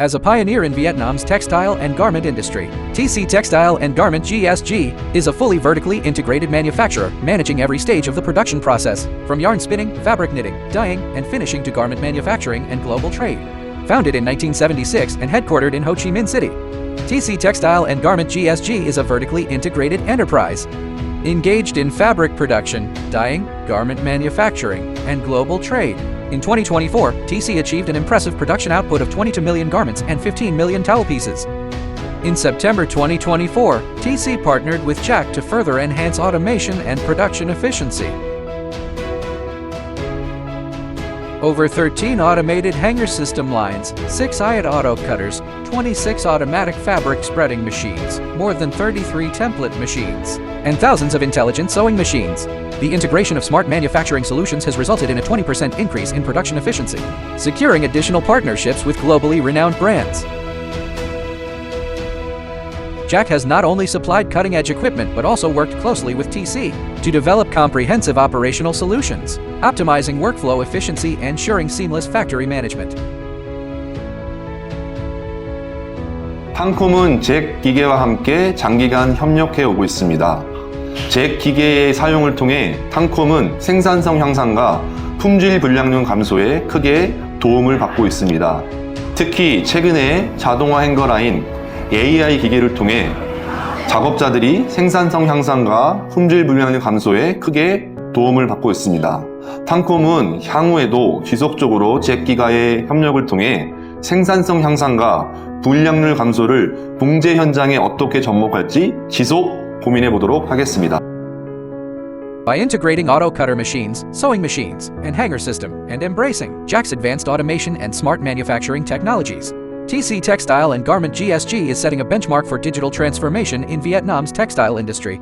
As a pioneer in Vietnam's textile and garment industry, TC Textile and Garment GSG is a fully vertically integrated manufacturer managing every stage of the production process, from yarn spinning, fabric knitting, dyeing, and finishing to garment manufacturing and global trade. Founded in 1976 and headquartered in Ho Chi Minh City, TC Textile and Garment GSG is a vertically integrated enterprise engaged in fabric production, dyeing, garment manufacturing, and global trade. In 2024, TC achieved an impressive production output of 22 million garments and 15 million towel pieces. In September 2024, TC partnered with Jack to further enhance automation and production efficiency. Over 13 automated hanger system lines, 6 IOT auto cutters, 26 automatic fabric spreading machines, more than 33 template machines, and thousands of intelligent sewing machines. The integration of smart manufacturing solutions has resulted in a 20% increase in production efficiency, securing additional partnerships with globally renowned brands. Jack has not only supplied cutting-edge equipment but also worked closely with TC to develop comprehensive operational solutions, optimizing workflow efficiency and ensuring seamless factory management. 탕콤은 잭 기계와 함께 장기간 협력해 오고 있습니다. 잭 기계의 사용을 통해 탕콤은 생산성 향상과 품질 불량률 감소에 크게 도움을 받고 있습니다. 특히 최근에 자동화 행거라인 AI 기계를 통해 작업자들이 생산성 향상과 품질 불량률 감소에 크게 도움을 받고 있습니다. 탕콤은 향후에도 지속적으로 잭 기가의 협력을 통해 생산성 향상과 불량률 감소를 봉제 현장에 어떻게 접목할지 지속 고민해 보도록 하겠습니다. By integrating auto cutter machines, sewing machines, and hanger system, and embracing Jack's advanced automation and smart manufacturing technologies, TC Textile and Garment GSG is setting a benchmark for digital transformation in Vietnam's textile industry.